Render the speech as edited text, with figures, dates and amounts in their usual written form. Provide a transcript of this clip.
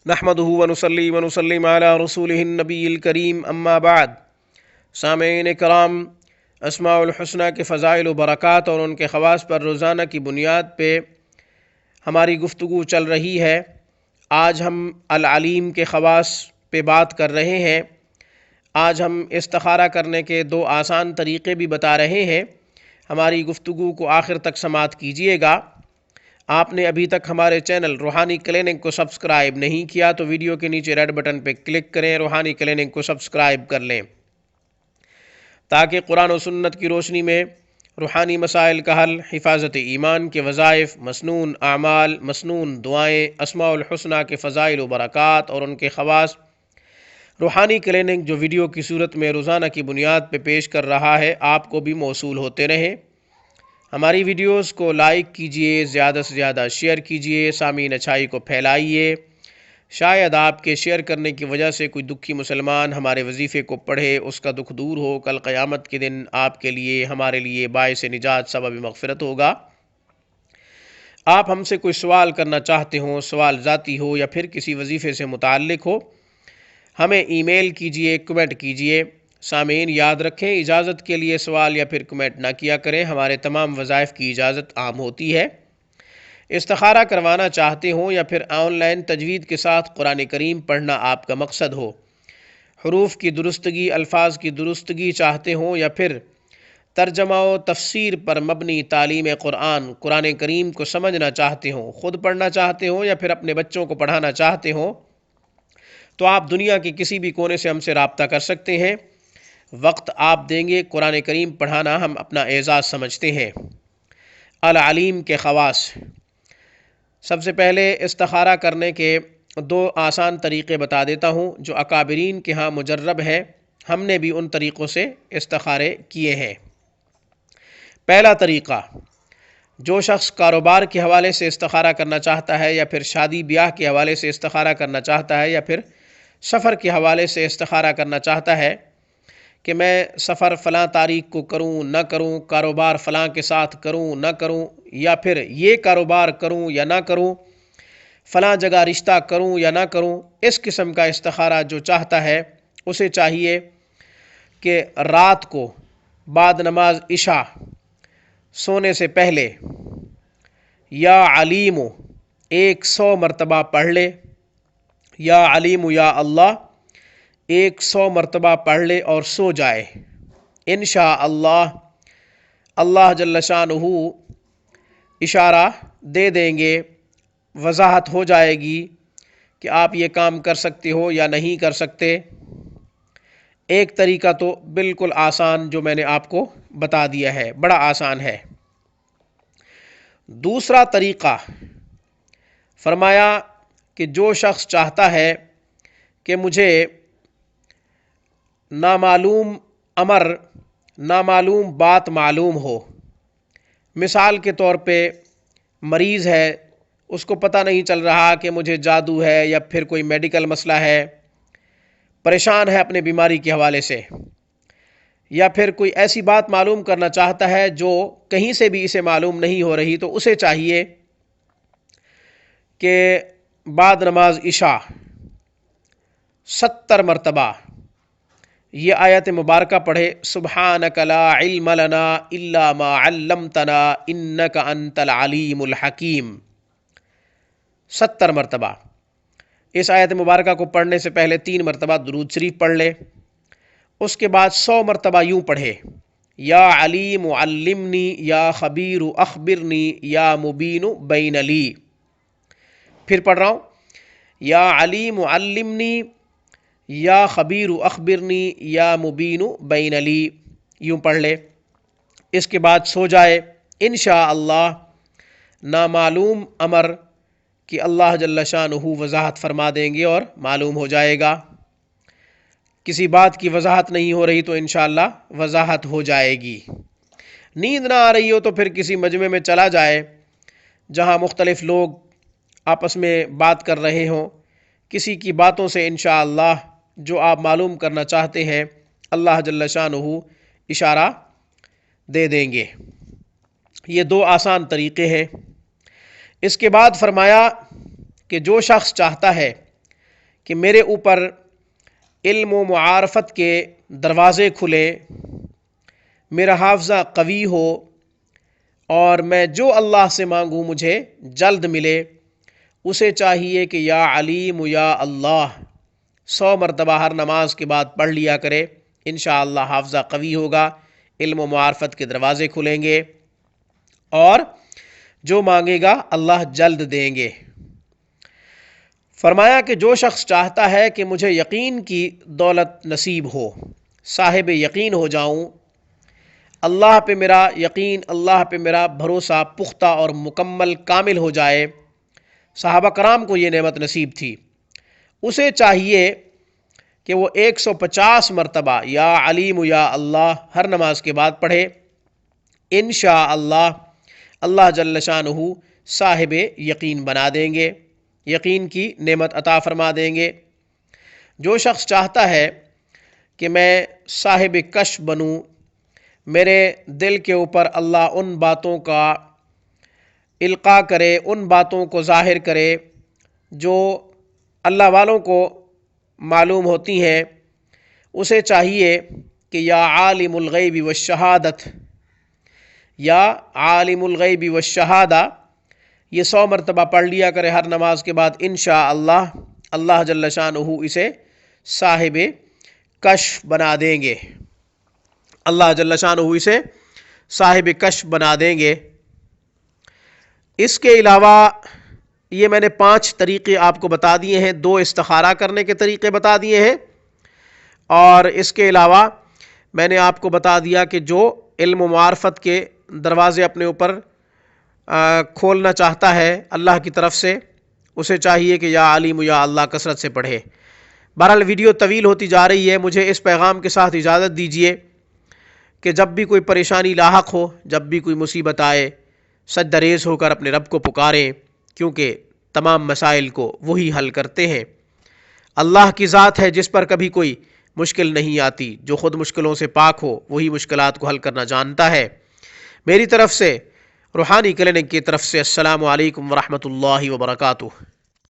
نحمدہ ونصلی ونسلم علی رسولہ النبی الکریم اما بعد۔ سامعین کرام، اسماء الحسنہ کے فضائل و برکات اور ان کے خواص پر روزانہ کی بنیاد پہ ہماری گفتگو چل رہی ہے۔ آج ہم العلیم کے خواص پہ بات کر رہے ہیں۔ آج ہم استخارہ کرنے کے 2 آسان طریقے بھی بتا رہے ہیں۔ ہماری گفتگو کو آخر تک سماعت کیجیے گا۔ آپ نے ابھی تک ہمارے چینل روحانی کلینک کو سبسکرائب نہیں کیا تو ویڈیو کے نیچے ریڈ بٹن پہ کلک کریں، روحانی کلینک کو سبسکرائب کر لیں تاکہ قرآن و سنت کی روشنی میں روحانی مسائل کا حل، حفاظت ایمان کے وظائف، مسنون اعمال، مسنون دعائیں، اسماء الحسنہ کے فضائل و برکات اور ان کے خواص، روحانی کلینک جو ویڈیو کی صورت میں روزانہ کی بنیاد پہ پیش کر رہا ہے، آپ کو بھی موصول ہوتے رہیں۔ ہماری ویڈیوز کو لائک کیجئے، زیادہ سے زیادہ شیئر کیجئے، سامعین اچھائی کو پھیلائیے۔ شاید آپ کے شیئر کرنے کی وجہ سے کوئی دکھی مسلمان ہمارے وظیفے کو پڑھے، اس کا دکھ دور ہو، کل قیامت کے دن آپ کے لیے، ہمارے لیے باعث نجات، سبب مغفرت ہوگا۔ آپ ہم سے کوئی سوال کرنا چاہتے ہوں، سوال ذاتی ہو یا پھر کسی وظیفے سے متعلق ہو، ہمیں ای میل کیجئے، کمنٹ کیجئے۔ سامعین یاد رکھیں، اجازت کے لیے سوال یا پھر کمنٹ نہ کیا کریں، ہمارے تمام وظائف کی اجازت عام ہوتی ہے۔ استخارہ کروانا چاہتے ہوں یا پھر آن لائن تجوید کے ساتھ قرآن کریم پڑھنا آپ کا مقصد ہو، حروف کی درستگی، الفاظ کی درستگی چاہتے ہوں یا پھر ترجمہ و تفسیر پر مبنی تعلیم قرآن کریم کو سمجھنا چاہتے ہوں، خود پڑھنا چاہتے ہوں یا پھر اپنے بچوں کو پڑھانا چاہتے ہوں، تو آپ دنیا کے کسی بھی کونے سے ہم سے رابطہ کر سکتے ہیں۔ وقت آپ دیں گے، قرآن کریم پڑھانا ہم اپنا اعزاز سمجھتے ہیں۔ العلیم کے خواص۔ سب سے پہلے استخارہ کرنے کے 2 آسان طریقے بتا دیتا ہوں جو اکابرین کے ہاں مجرب ہے، ہم نے بھی ان طریقوں سے استخارے کیے ہیں۔ پہلا طریقہ، جو شخص کاروبار کے حوالے سے استخارہ کرنا چاہتا ہے یا پھر شادی بیاہ کے حوالے سے استخارہ کرنا چاہتا ہے یا پھر سفر کے حوالے سے استخارہ کرنا چاہتا ہے کہ میں سفر فلاں تاریخ کو کروں نہ کروں، کاروبار فلاں کے ساتھ کروں نہ کروں، یا پھر یہ کاروبار کروں یا نہ کروں، فلاں جگہ رشتہ کروں یا نہ کروں، اس قسم کا استخارہ جو چاہتا ہے اسے چاہیے کہ رات کو بعد نماز عشاء سونے سے پہلے یا علیم 100 مرتبہ پڑھ لے، یا علیم یا اللہ 100 مرتبہ پڑھ لے اور سو جائے۔ انشاءاللہ اللہ جل شانہ اشارہ دے دیں گے، وضاحت ہو جائے گی کہ آپ یہ کام کر سکتے ہو یا نہیں کر سکتے۔ ایک طریقہ تو بالکل آسان جو میں نے آپ کو بتا دیا ہے، بڑا آسان ہے۔ دوسرا طریقہ فرمایا کہ جو شخص چاہتا ہے کہ مجھے نامعلوم امر، نامعلوم بات معلوم ہو، مثال کے طور پہ مریض ہے، اس کو پتہ نہیں چل رہا کہ مجھے جادو ہے یا پھر کوئی میڈیکل مسئلہ ہے، پریشان ہے اپنے بیماری کے حوالے سے، یا پھر کوئی ایسی بات معلوم کرنا چاہتا ہے جو کہیں سے بھی اسے معلوم نہیں ہو رہی، تو اسے چاہیے کہ بعد نماز عشاء 70 مرتبہ یہ آیت مبارکہ پڑھے، سبحانک لا علم لنا الا ما علمتنا انک انت العلیم الحکیم، 70 مرتبہ۔ اس آیت مبارکہ کو پڑھنے سے پہلے 3 مرتبہ درود شریف پڑھ لے، اس کے بعد 100 مرتبہ یوں پڑھے، یا علیم علمنی یا خبیر اخبرنی یا مبین بین لی۔ پھر پڑھ رہا ہوں، یا علیم علمنی یا خبیر اخبرنی یا مبین بین لی، یوں پڑھ لے۔ اس کے بعد سو جائے۔ انشاءاللہ نامعلوم امر کہ اللہ جل شانہ وضاحت فرما دیں گے اور معلوم ہو جائے گا۔ کسی بات کی وضاحت نہیں ہو رہی تو انشاءاللہ وضاحت ہو جائے گی۔ نیند نہ آ رہی ہو تو پھر کسی مجمع میں چلا جائے جہاں مختلف لوگ آپس میں بات کر رہے ہوں، کسی کی باتوں سے انشاءاللہ جو آپ معلوم کرنا چاہتے ہیں اللہ جل شانہ اشارہ دے دیں گے۔ یہ 2 آسان طریقے ہیں۔ اس کے بعد فرمایا کہ جو شخص چاہتا ہے کہ میرے اوپر علم و معارفت کے دروازے کھلیں، میرا حافظہ قوی ہو، اور میں جو اللہ سے مانگوں مجھے جلد ملے۔ اسے چاہیے کہ یا علیم یا اللہ 100 مرتبہ ہر نماز کے بعد پڑھ لیا کرے، انشاءاللہ حافظہ قوی ہوگا، علم و معارفت کے دروازے کھلیں گے، اور جو مانگے گا اللہ جلد دیں گے۔ فرمایا کہ جو شخص چاہتا ہے کہ مجھے یقین کی دولت نصیب ہو، صاحب یقین ہو جاؤں، اللہ پہ میرا یقین، اللہ پہ میرا بھروسہ پختہ اور مکمل کامل ہو جائے، صحابہ کرام کو یہ نعمت نصیب تھی، اسے چاہیے کہ وہ 150 مرتبہ یا علیم یا اللہ ہر نماز کے بعد پڑھے، انشاءاللہ اللہ جل شانہ صاحب یقین بنا دیں گے، یقین کی نعمت عطا فرما دیں گے۔ جو شخص چاہتا ہے کہ میں صاحب کشف بنوں، میرے دل کے اوپر اللہ ان باتوں کا القاء کرے، ان باتوں کو ظاہر کرے جو اللہ والوں کو معلوم ہوتی ہیں، اسے چاہیے کہ یا عالم الغیب والشہادت، یا عالم الغیب والشہادہ یہ 100 مرتبہ پڑھ لیا کرے ہر نماز کے بعد، انشاءاللہ اللہ جل شانہ اسے صاحب کشف بنا دیں گے، اللہ جل شانہ اسے صاحب کشف بنا دیں گے۔ اس کے علاوہ یہ میں نے 5 طریقے آپ کو بتا دیے ہیں، 2 استخارہ کرنے کے طریقے بتا دیے ہیں، اور اس کے علاوہ میں نے آپ کو بتا دیا کہ جو علم و معارفت کے دروازے اپنے اوپر کھولنا چاہتا ہے اللہ کی طرف سے، اسے چاہیے کہ یا علیم یا اللہ کثرت سے پڑھے۔ بہرحال ویڈیو طویل ہوتی جا رہی ہے، مجھے اس پیغام کے ساتھ اجازت دیجیے کہ جب بھی کوئی پریشانی لاحق ہو، جب بھی کوئی مصیبت آئے، سجدہ ریز ہو کر اپنے رب کو پکاریں، کیونکہ تمام مسائل کو وہی حل کرتے ہیں۔ اللہ کی ذات ہے جس پر کبھی کوئی مشکل نہیں آتی، جو خود مشکلوں سے پاک ہو وہی مشکلات کو حل کرنا جانتا ہے۔ میری طرف سے روحانی کلینک کی طرف سے السلام علیکم ورحمۃ اللہ وبرکاتہ۔